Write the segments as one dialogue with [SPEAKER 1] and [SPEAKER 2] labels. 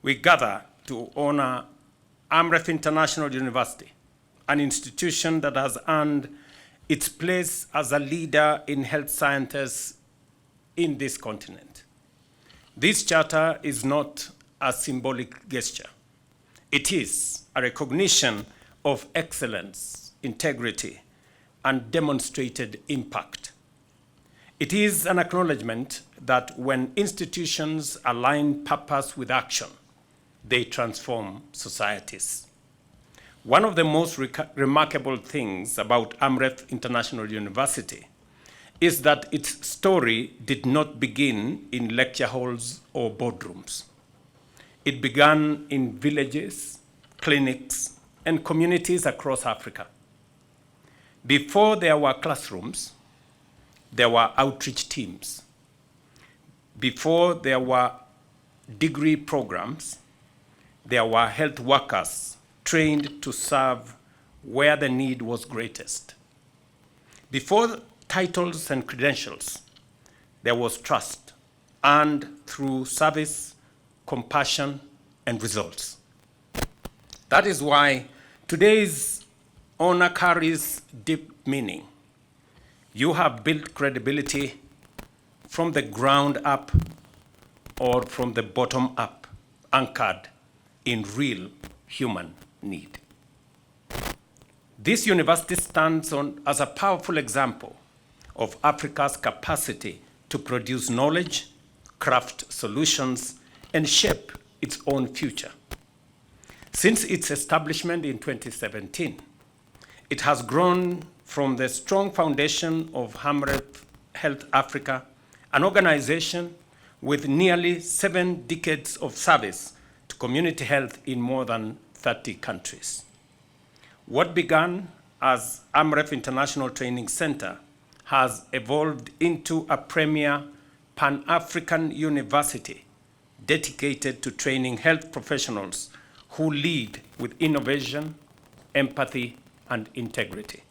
[SPEAKER 1] we gather to honor Amref International University, an institution that has earned its place as a leader in health sciences in this continent. This charter is not a symbolic gesture. It is a recognition of excellence, integrity, and demonstrated impact. It is an acknowledgement that when institutions align purpose with action, they transform societies. One of the most remarkable things about Amref International University is that its story did not begin in lecture halls or boardrooms. It began in villages, clinics, and communities across Africa. Before there were classrooms, there were outreach teams. Before there were degree programs, there were health workers trained to serve where the need was greatest. Before titles and credentials, there was trust earned through service, compassion, and results. That is why today's honor carries deep meaning. You have built credibility from the ground up or from the bottom up, anchored in real human need. This university stands as a powerful example of Africa's capacity to produce knowledge, craft solutions, and shape its own future. Since its establishment in 2017, it has grown from the strong foundation of Amref Health Africa, an organization with nearly 7 decades of service to community health in more than 30 countries. What began as Amref International Training Center has evolved into a premier Pan-African university dedicated to training health professionals who lead with innovation, empathy, and integrity.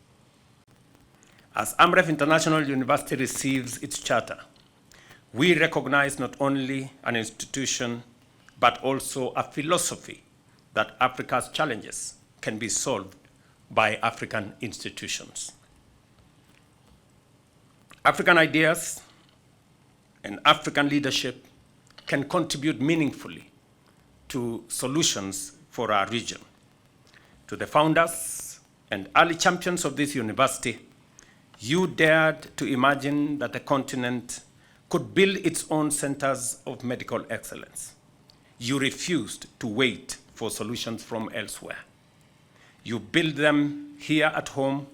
[SPEAKER 1] As Amref International University receives its charter, we recognize not only an institution, but also a philosophy that Africa's challenges can be solved by African institutions. African ideas and African leadership can contribute meaningfully to solutions for our region. To the founders and early champions of this university, you dared to imagine that the continent could build its own centers of medical excellence. You refused to wait for solutions from elsewhere. You build them here at home,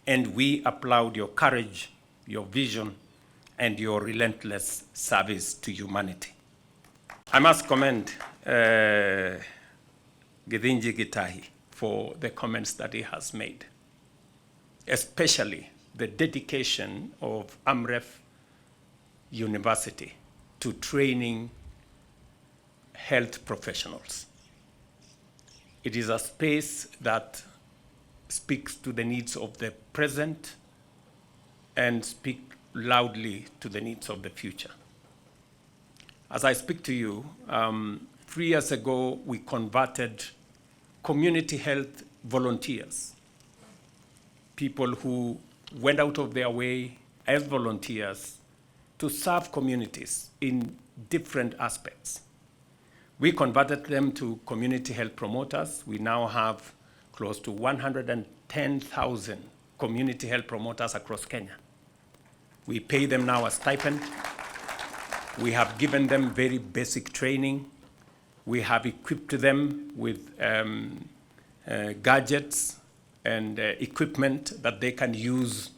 [SPEAKER 1] and we applaud your courage, your vision, and your relentless service to humanity. I must commend Githinji Gitahi for the comments that he has made, especially the dedication of Amref University to training health professionals. It is a space that speaks to the needs of the present and speaks loudly to the needs of the future. As I speak to you, 3 years ago, we converted community health volunteers, people who went out of their way as volunteers to serve communities in different aspects. We converted them to community health promoters. We now have close to 110,000 community health promoters across Kenya. We pay them now a stipend. We have given them very basic training. We have equipped them with gadgets and equipment that they can use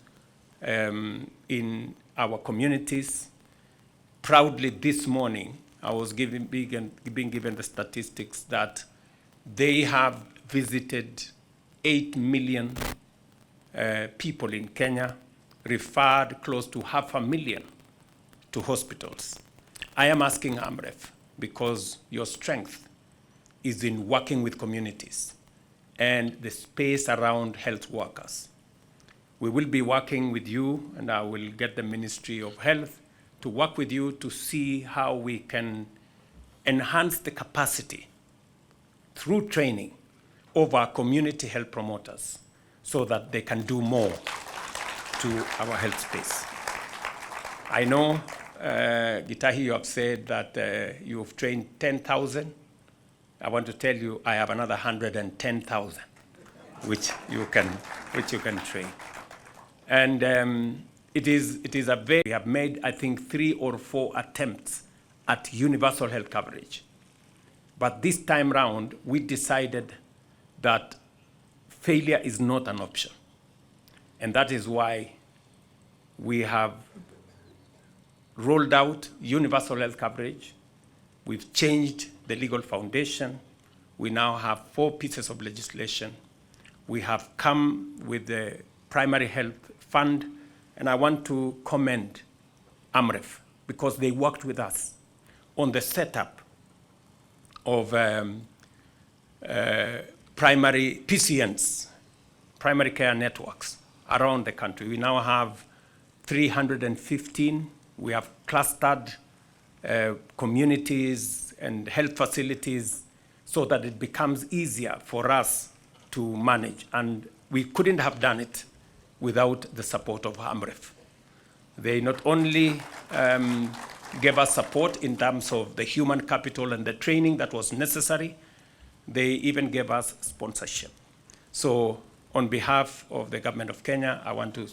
[SPEAKER 1] in our communities. Proudly this morning, I was being given the statistics that they have visited 8 million people in Kenya, referred close to 500,000 to hospitals. I am asking Amref, because your strength is in working with communities and the space around health workers. We will be working with you, and I will get the Ministry of Health to work with you to see how we can enhance the capacity through training of our community health promoters so that they can do more to our health space. I know, Gitahi, you have said that you've trained 10,000. I want to tell you I have another 110,000, which you can train. And it is a very, we have made, I think, 3 or 4 attempts at universal health coverage. But this time round, we decided that failure is not an option. And that is why we have rolled out universal health coverage. We've changed the legal foundation. We now have 4 pieces of legislation. We have come with the primary health fund, and I want to commend Amref because they worked with us on the setup of primary PCNs, primary care networks around the country. We now have 315. We have clustered communities and health facilities so that it becomes easier for us to manage. And we couldn't have done it without the support of Amref. They not only gave us support in terms of the human capital and the training that was necessary, they even gave us sponsorship. So on behalf of the government of Kenya, I want to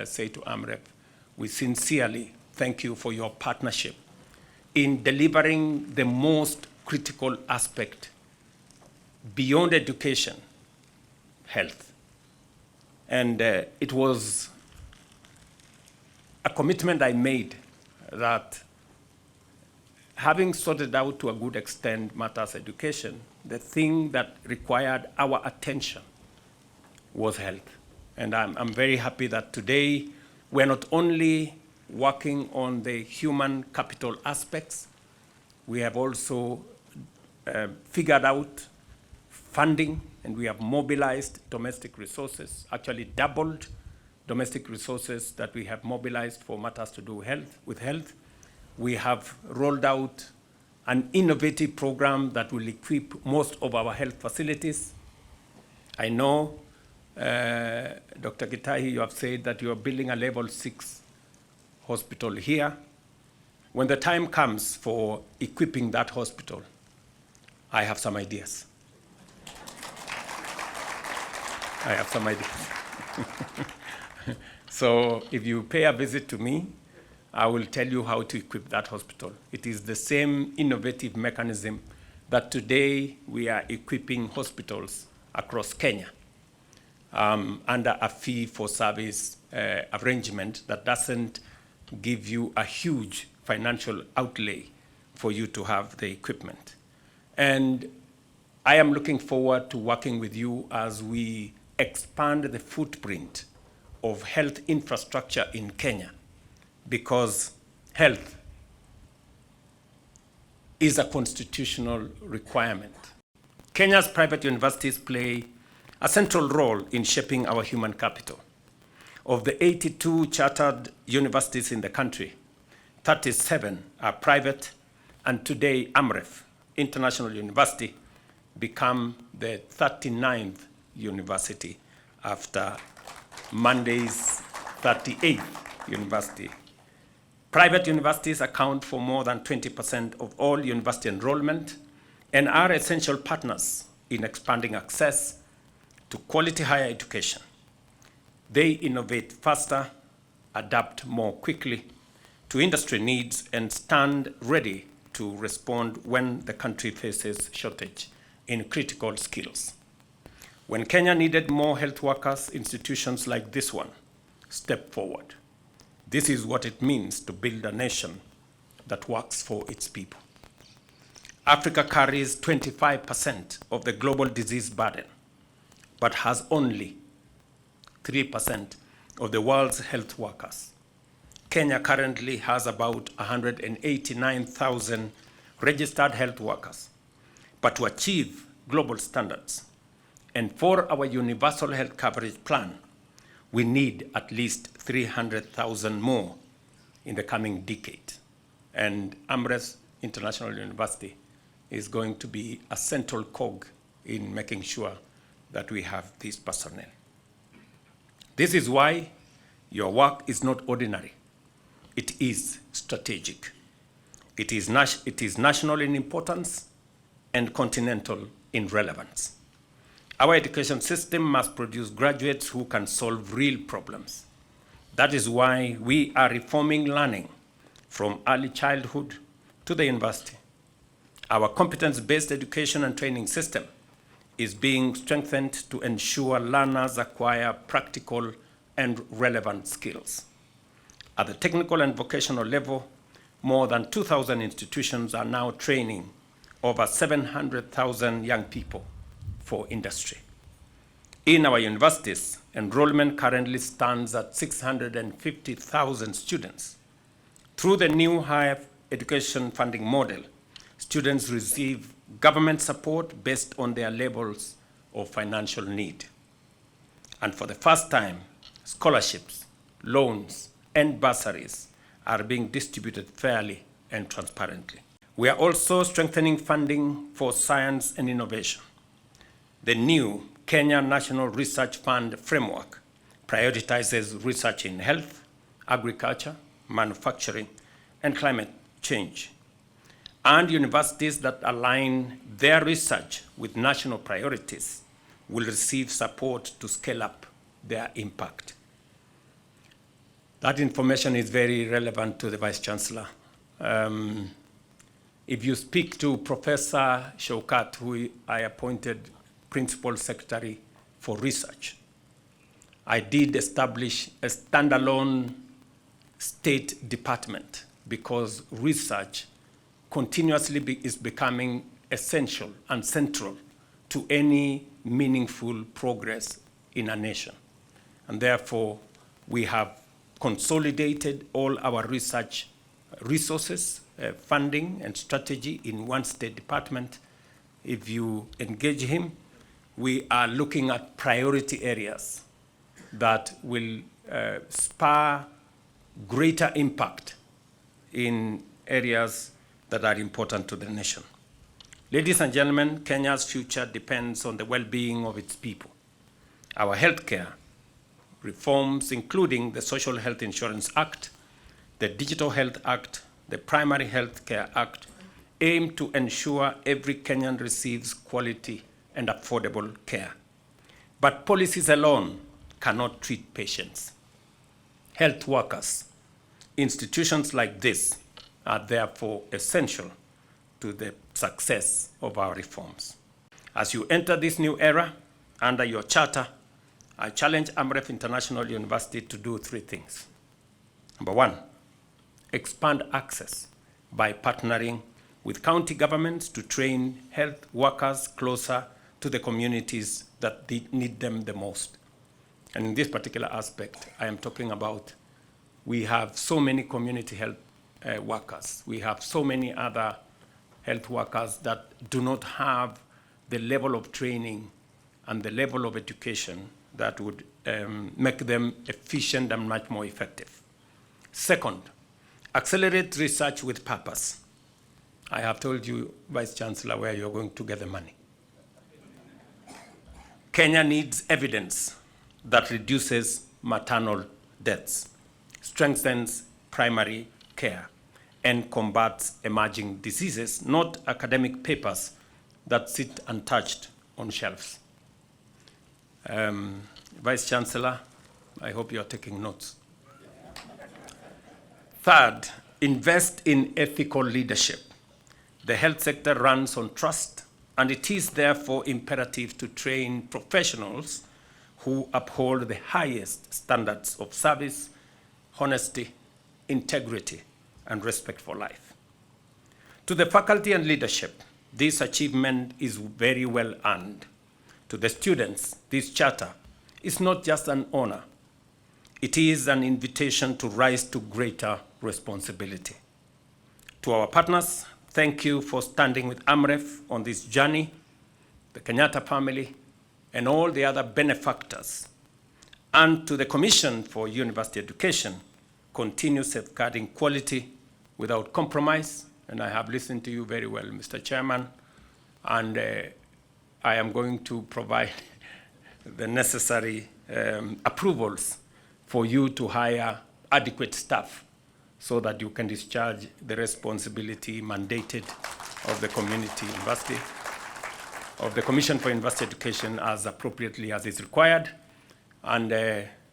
[SPEAKER 1] say to Amref, we sincerely thank you for your partnership in delivering the most critical aspect beyond education, health. And it was a commitment I made that having sorted out to a good extent matters education, the thing that required our attention was health. And I'm very happy that today we're not only working on the human capital aspects, we have also figured out funding, and we have mobilized domestic resources, actually doubled domestic resources that we have mobilized for matters to do with health. We have rolled out an innovative program that will equip most of our health facilities. I know, Dr. Gitahi, you have said that you are building a level 6 hospital here. When the time comes for equipping that hospital, I have some ideas. So if you pay a visit to me, I will tell you how to equip that hospital. It is the same innovative mechanism that today we are equipping hospitals across Kenya under a fee-for-service arrangement that doesn't give you a huge financial outlay for you to have the equipment. And I am looking forward to working with you as we expand the footprint of health infrastructure in Kenya, because health is a constitutional requirement. Kenya's private universities play a central role in shaping our human capital. Of the 82 chartered universities in the country, 37 are private, and today Amref International University become the 39th university after Monday's 38th university. Private universities account for more than 20% of all university enrollment and are essential partners in expanding access to quality higher education. They innovate faster, adapt more quickly to industry needs, and stand ready to respond when the country faces shortage in critical skills. When Kenya needed more health workers, institutions like this one stepped forward. This is what it means to build a nation that works for its people. Africa carries 25% of the global disease burden, but has only 3% of the world's health workers. Kenya currently has about 189,000 registered health workers. But to achieve global standards and for our universal health coverage plan, we need at least 300,000 more in the coming decade. And Amref International University is going to be a central cog in making sure that we have these personnel. This is why your work is not ordinary. It is strategic. It is national in importance and continental in relevance. Our education system must produce graduates who can solve real problems. That is why we are reforming learning from early childhood to the university. Our competence-based education and training system is being strengthened to ensure learners acquire practical and relevant skills. At the technical and vocational level, more than 2,000 institutions are now training over 700,000 young people for industry. In our universities, enrollment currently stands at 650,000 students. Through the new higher education funding model, students receive government support based on their levels of financial need. And for the first time, scholarships, loans, and bursaries are being distributed fairly and transparently. We are also strengthening funding for science and innovation. The new Kenya National Research Fund framework prioritizes research in health, agriculture, manufacturing, and climate change. And universities that align their research with national priorities will receive support to scale up their impact. That information is very relevant to the Vice Chancellor. If you speak to Professor Shaukat, who I appointed Principal Secretary for Research, I did establish a standalone state department because research continuously is becoming essential and central to any meaningful progress in a nation. And therefore, we have consolidated all our research resources, funding, and strategy in one state department. If you engage him, we are looking at priority areas that will spur greater impact in areas that are important to the nation. Ladies and gentlemen, Kenya's future depends on the well-being of its people. Our healthcare reforms, including the Social Health Insurance Act, the Digital Health Act, the Primary Health Care Act, aim to ensure every Kenyan receives quality and affordable care. But policies alone cannot treat patients. Health workers, institutions like this are therefore essential to the success of our reforms. As you enter this new era, under your charter, I challenge Amref International University to do three things. Number one, expand access by partnering with county governments to train health workers closer to the communities that need them the most. And in this particular aspect, I am talking about we have so many community health workers. We have so many other health workers that do not have the level of training and the level of education that would make them efficient and much more effective. Second, accelerate research with purpose. I have told you, Vice Chancellor, where you're going to get the money. Kenya needs evidence that reduces maternal deaths, strengthens primary care, and combats emerging diseases, not academic papers that sit untouched on shelves. Vice Chancellor, I hope you are taking notes. Third, invest in ethical leadership. The health sector runs on trust, and it is therefore imperative to train professionals who uphold the highest standards of service, honesty, integrity, and respect for life. To the faculty and leadership, this achievement is very well earned. To the students, this charter is not just an honor. It is an invitation to rise to greater responsibility. To our partners, thank you for standing with Amref on this journey, the Kenyatta family, and all the other benefactors. And to the Commission for University Education, continue safeguarding quality without compromise and I have listened to you very well, Mr. Chairman, and I am going to provide the necessary approvals for you to hire adequate staff so that you can discharge the responsibility mandated of the community university, of the Commission for University Education as appropriately as is required. And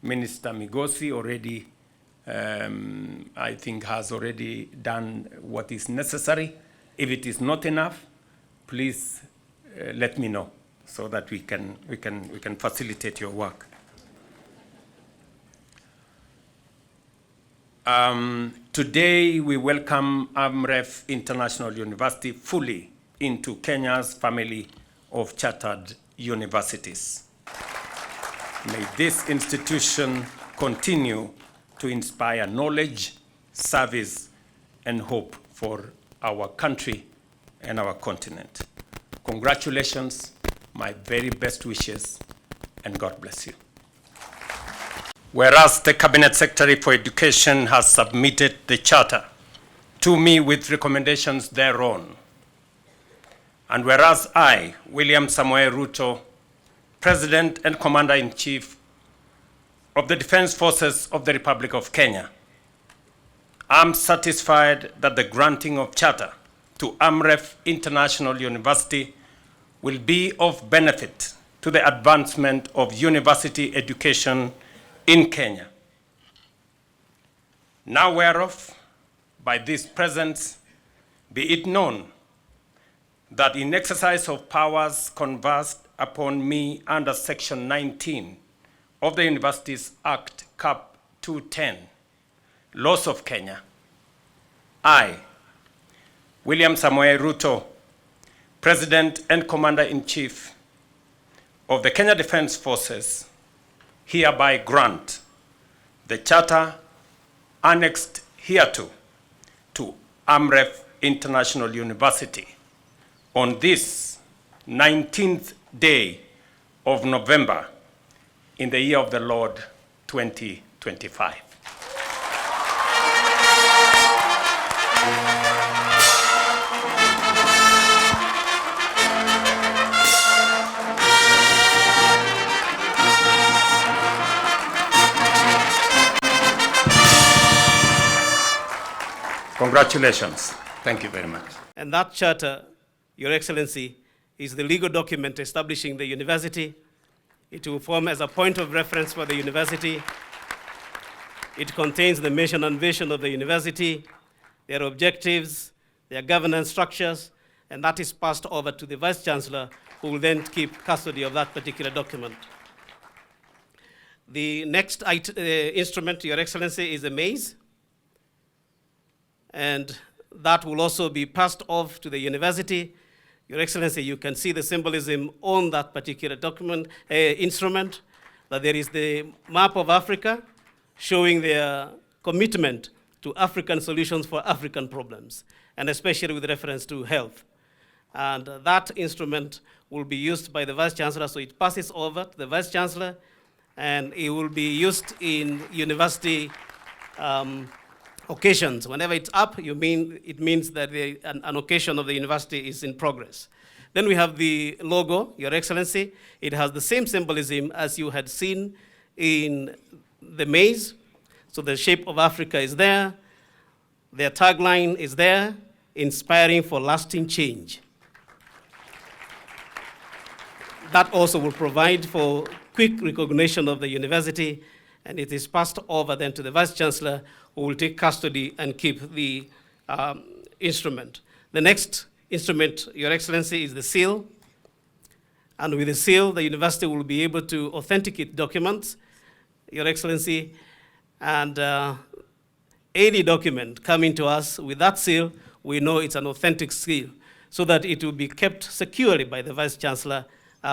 [SPEAKER 1] Minister Migosi already, I think, has already done what is necessary. If it is not enough, please let me know so that we can facilitate your work. Today, we welcome Amref International University fully into Kenya's family of chartered universities. May this institution continue to inspire knowledge, service, and hope for our country and our continent. Congratulations, my very best wishes, and God bless you. Whereas the Cabinet Secretary for Education has submitted the charter to me with recommendations thereon, and whereas I, William Samoei Ruto, President and Commander-in-Chief of the Defense Forces of the Republic of Kenya, am satisfied that the granting of charter to Amref International University will be of benefit to the advancement of university education in Kenya. Now whereof, by this presence, be it known that in exercise of powers conferred upon me under Section 19 of the Universities Act, Cap 210, Laws of Kenya, I, William Samoei Ruto, President and Commander-in-Chief of the Kenya Defense Forces, hereby grant the charter annexed hereto to Amref International University on this 19th day of November in the year of the Lord 2025. Congratulations. Thank you very much.
[SPEAKER 2] And that charter, Your Excellency, is the legal document establishing the university. It will form as a point of reference for the university. It contains the mission and vision of the university, their objectives, their governance structures, and that is passed over to the Vice Chancellor, who will then keep custody of that particular document. The next instrument, Your Excellency, is a maze, and that will also be passed off to the university. Your Excellency, you can see the symbolism on that particular document, instrument, that there is the map of Africa showing their commitment to African solutions for African problems, and especially with reference to health. And that instrument will be used by the Vice Chancellor, so it passes over to the Vice Chancellor, and it will be used in university occasions. Whenever it's up, it means that an occasion of the university is in progress. Then we have the logo, Your Excellency. It has the same symbolism as you had seen in the maze. So the shape of Africa is there. Their tagline is there, inspiring for lasting change. That also will provide for quick recognition of the university, and it is passed over then to the Vice Chancellor, who will take custody and keep the instrument. The next instrument, Your Excellency, is the seal. And with the seal, the university will be able to authenticate documents, Your Excellency, and any document coming to us with that seal, we know it's an authentic seal, so that it will be kept securely by the Vice Chancellor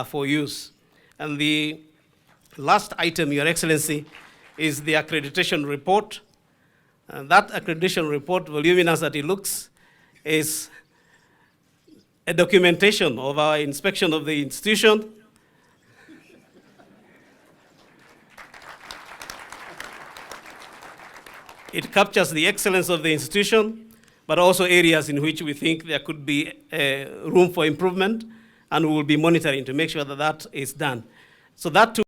[SPEAKER 2] for use. And the last item, Your Excellency, is the accreditation report. And that accreditation report, voluminous that it looks, is a documentation of our inspection of the institution. It captures the excellence of the institution, but also areas in which we think there could be room for improvement, and we will be monitoring to make sure that that is done. So that too